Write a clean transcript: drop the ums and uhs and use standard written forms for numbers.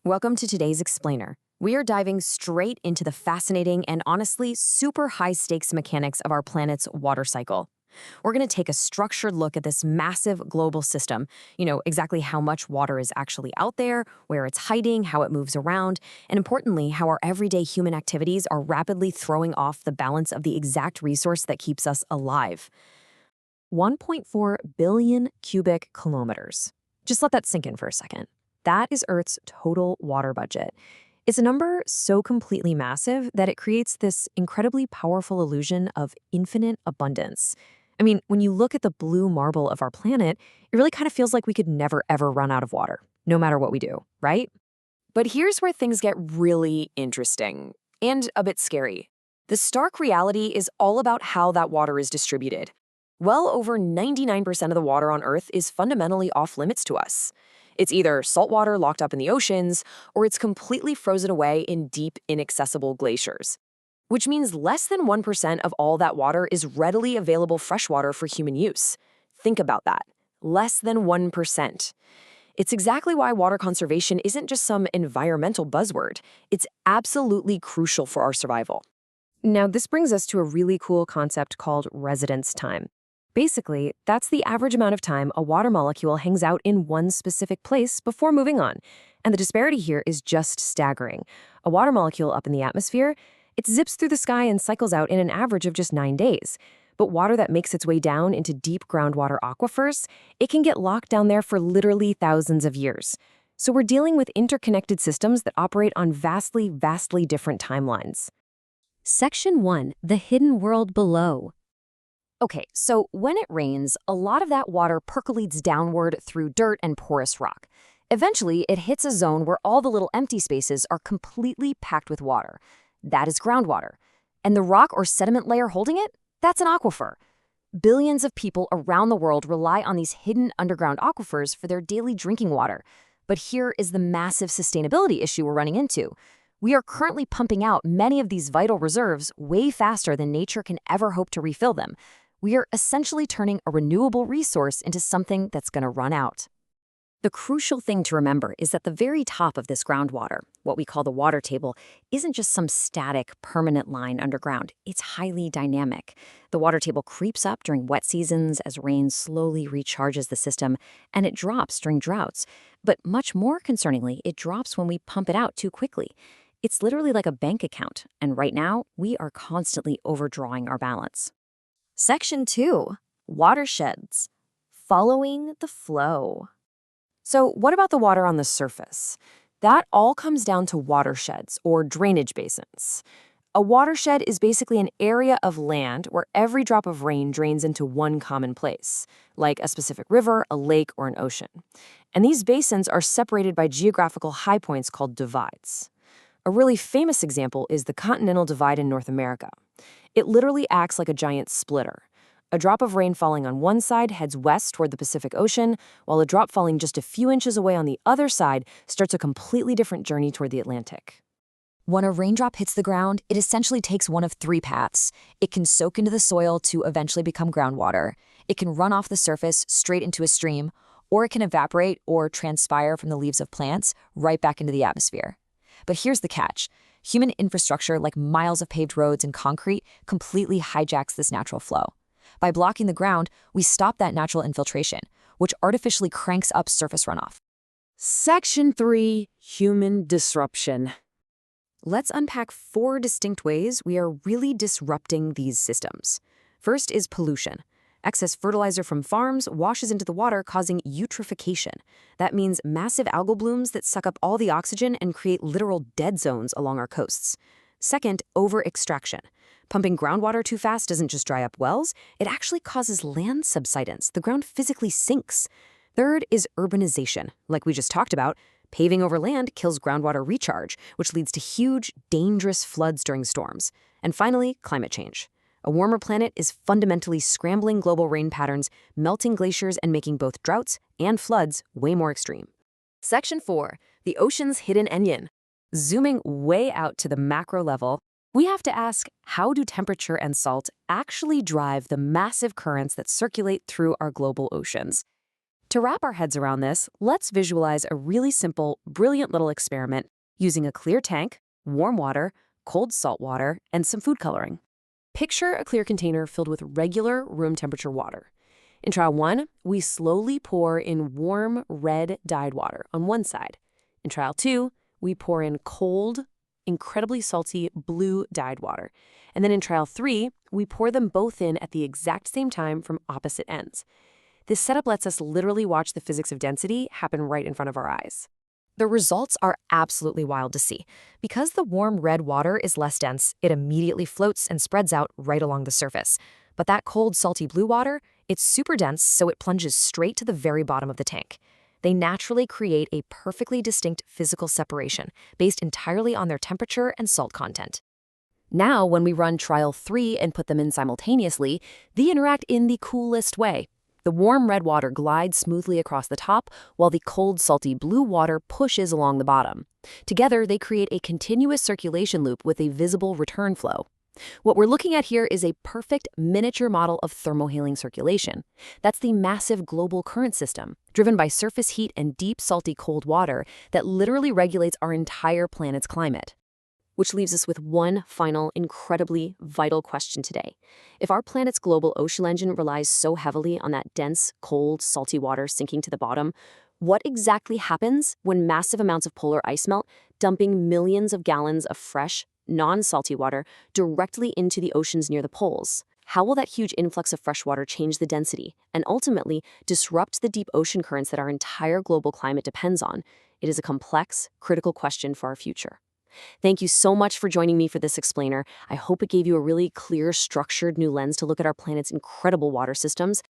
Welcome to today's Explainer. We are diving straight into the fascinating and honestly super high-stakes mechanics of our planet's water cycle. We're going to take a structured look at this massive global system, exactly how much water is actually out there, where it's hiding, how it moves around, and importantly, how our everyday human activities are rapidly throwing off the balance of the exact resource that keeps us alive. 1.4 billion cubic kilometers. Just let that sink in for a second. That is Earth's total water budget. It's a number so completely massive that it creates this incredibly powerful illusion of infinite abundance. I mean, when you look at the blue marble of our planet, it really kind of feels like we could never, ever run out of water, no matter what we do, right? But here's where things get really interesting and a bit scary. The stark reality is all about how that water is distributed. Well over 99% of the water on Earth is fundamentally off-limits to us. It's either saltwater locked up in the oceans, or it's completely frozen away in deep, inaccessible glaciers. Which means less than 1% of all that water is readily available freshwater for human use. Think about that. Less than 1%. It's exactly why water conservation isn't just some environmental buzzword. It's absolutely crucial for our survival. Now, this brings us to a really cool concept called residence time. Basically, that's the average amount of time a water molecule hangs out in one specific place before moving on. And the disparity here is just staggering. A water molecule up in the atmosphere, it zips through the sky and cycles out in an average of just 9 days. But water that makes its way down into deep groundwater aquifers, it can get locked down there for literally thousands of years. So we're dealing with interconnected systems that operate on vastly, vastly different timelines. Section 1. The hidden world below. Okay, so when it rains, a lot of that water percolates downward through dirt and porous rock. Eventually, it hits a zone where all the little empty spaces are completely packed with water. That is groundwater. And the rock or sediment layer holding it? That's an aquifer. Billions of people around the world rely on these hidden underground aquifers for their daily drinking water. But here is the massive sustainability issue we're running into. We are currently pumping out many of these vital reserves way faster than nature can ever hope to refill them. We are essentially turning a renewable resource into something that's going to run out. The crucial thing to remember is that the very top of this groundwater, what we call the water table, isn't just some static, permanent line underground. It's highly dynamic. The water table creeps up during wet seasons as rain slowly recharges the system, and it drops during droughts. But much more concerningly, it drops when we pump it out too quickly. It's literally like a bank account, and right now, we are constantly overdrawing our balance. Section 2. Watersheds. Following the flow. So what about the water on the surface? That all comes down to watersheds, or drainage basins. A watershed is basically an area of land where every drop of rain drains into one common place, like a specific river, a lake, or an ocean. And these basins are separated by geographical high points called divides. A really famous example is the Continental Divide in North America. It literally acts like a giant splitter. A drop of rain falling on one side heads west toward the Pacific Ocean, while a drop falling just a few inches away on the other side starts a completely different journey toward the Atlantic. When a raindrop hits the ground, it essentially takes one of 3 paths. It can soak into the soil to eventually become groundwater. It can run off the surface straight into a stream, or it can evaporate or transpire from the leaves of plants right back into the atmosphere. But here's the catch. Human infrastructure, like miles of paved roads and concrete, completely hijacks this natural flow. By blocking the ground, we stop that natural infiltration, which artificially cranks up surface runoff. Section 3. Human disruption. Let's unpack 4 distinct ways we are really disrupting these systems. First is pollution. Excess fertilizer from farms washes into the water, causing eutrophication. That means massive algal blooms that suck up all the oxygen and create literal dead zones along our coasts. Second, over-extraction. Pumping groundwater too fast doesn't just dry up wells, it actually causes land subsidence. The ground physically sinks. Third is urbanization. Like we just talked about, paving over land kills groundwater recharge, which leads to huge, dangerous floods during storms. And finally, climate change. A warmer planet is fundamentally scrambling global rain patterns, melting glaciers, and making both droughts and floods way more extreme. Section 4. The ocean's hidden onion. Zooming way out to the macro level, we have to ask, how do temperature and salt actually drive the massive currents that circulate through our global oceans? To wrap our heads around this, let's visualize a really simple, brilliant little experiment using a clear tank, warm water, cold salt water, and some food coloring. Picture a clear container filled with regular room temperature water. In trial 1, we slowly pour in warm, red dyed water on one side. In trial 2, we pour in cold, incredibly salty blue dyed water. And then in trial 3, we pour them both in at the exact same time from opposite ends. This setup lets us literally watch the physics of density happen right in front of our eyes. The results are absolutely wild to see. Because the warm red water is less dense, it immediately floats and spreads out right along the surface. But that cold, salty blue water, it's super dense, so it plunges straight to the very bottom of the tank. They naturally create a perfectly distinct physical separation based entirely on their temperature and salt content. Now, when we run trial 3 and put them in simultaneously, they interact in the coolest way. The warm red water glides smoothly across the top, while the cold, salty blue water pushes along the bottom. Together, they create a continuous circulation loop with a visible return flow. What we're looking at here is a perfect miniature model of thermohaline circulation. That's the massive global current system, driven by surface heat and deep, salty, cold water that literally regulates our entire planet's climate. Which leaves us with one final, incredibly vital question today. If our planet's global ocean engine relies so heavily on that dense, cold, salty water sinking to the bottom, what exactly happens when massive amounts of polar ice melt, dumping millions of gallons of fresh, non-salty water directly into the oceans near the poles? How will that huge influx of fresh water change the density and ultimately disrupt the deep ocean currents that our entire global climate depends on? It is a complex, critical question for our future. Thank you so much for joining me for this explainer. I hope it gave you a really clear, structured new lens to look at our planet's incredible water systems